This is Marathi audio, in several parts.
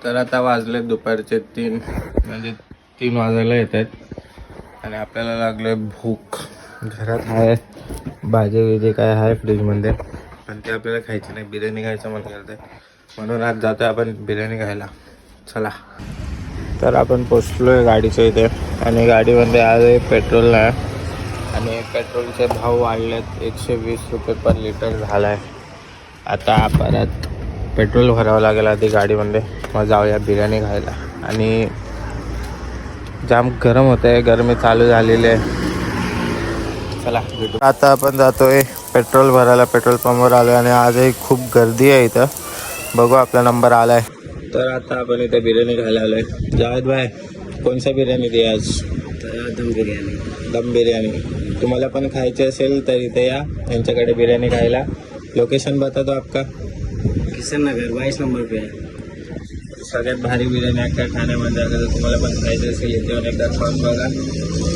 तर आता वाजले दुपारचे 3, म्हणजे 3 वाजायला येत आहेत आणि आपल्याला लागले भूक. घरात आहे भाजी विजी काय आहे फ्रीजमध्ये, पण ते आपल्याला खायची नाही. बिर्याणी खायचं मन करते, म्हणून आज जातो आपण बिर्याणी खायला. चला. तर आपण पोचलो आहे गाडीच्या इथे आणि गाडीमध्ये आज पेट्रोल नाही आणि पेट्रोलचे भाव वाढलेत. 120 रुपये पर लिटर झाला आहे. आता परत पेट्रोल भरावं लागेल आधी गाडीमध्ये, मग जाऊया बिर्याणी खायला. आणि जाम गरम होतं आहे, गरमी चालू झालेली आहे. चला भेटू. आता आपण जातोय पेट्रोल भरायला, पेट्रोल पंपवर आलो आणि आजही खूप गर्दी आहे इथं. बघू आपला नंबर आला आहे. तर आता आपण इथे बिर्याणी खायला आलो आहे. जावेद भाई, कोणसा बिर्याणी दे आज? दम बिर्याणी. दम बिर्याणी. तुम्हाला पण खायची असेल तर इथे या यांच्याकडे बिर्याणी खायला. लोकेशन बता दो आपका. किशन नगर 22 नंबर पे आहे. सगळ्यात भारी बिर्याणी अख्ख्या ठाण्यामध्ये. अगर तुम्हाला पण खायचं असेल इथे येऊन एकदा खाऊन बघा.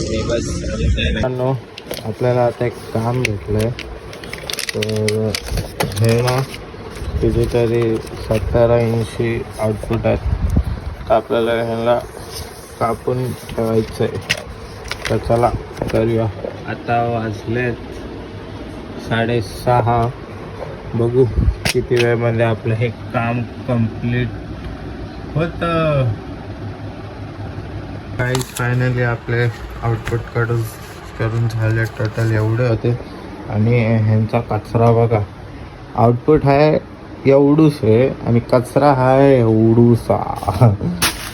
मी बस आपल्याला आता एक काम भेटलंय. तर हे ना कितीतरी 70-80 आउटपुट आहेत. तर आपल्याला ह्याला कापून ठेवायचं आहे. तर चला करूया. आता वाजलेत 6:30. बघू किती वेळमध्ये आपलं हे काम कंप्लीट होतं. काही फायनली आपले आउटपुट करून झाले. टोटल एवढे होते आणि ह्यांचा कचरा बघा. आउटपुट आहे एवढूच आहे आणि कचरा आहे एवढूसा.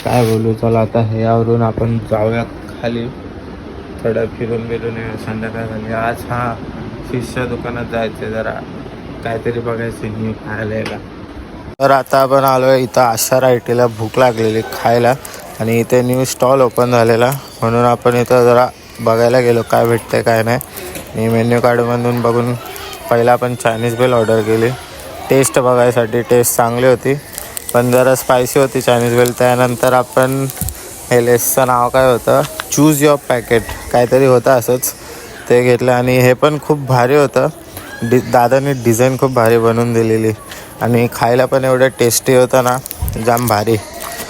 काय बोलू. चला आता ह्यावरून आपण जाऊया खाली, थोडं फिरून येऊया. संध्याकाळ झाली. आज फिशच्या दुकानात जायचं, जरा काहीतरी बघायचं न्यू खायला यायला. तर आता आपण आलो आहे इथं आशा रायटीला. भूक लागलेली खायला आणि इथे न्यू स्टॉल ओपन झालेला, म्हणून आपण इथं जरा बघायला गेलो काय भेटतं काय नाही. मी मेन्यू कार्डमधून बघून पहिला आपण चायनीज बेल ऑर्डर केली टेस्ट बघायसाठी. टेस्ट चांगली होती पण जरा स्पायसी होती चायनीज बेल. त्यानंतर आपण हे लेसचं नाव काय होतं, चूज युअर पॅकेट काहीतरी होतं असंच, ते घेतलं आणि हे पण खूप भारी होतं. दादाने डिझाईन खूप भारी बनवून दिलेली आणि खायला पण एवढं टेस्टी होतं ना, जाम भारी.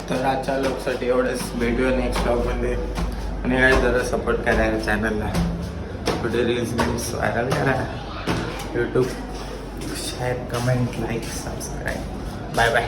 तर आजच्या लोकसाठी एवढंच. भेटूया नेक्स्ट ब्लॉगमध्ये. आणि काय जरा सपोर्ट करा चॅनलला. कुठे रील्स व्हायरल करा. YouTube share, comment, like, subscribe. Bye bye.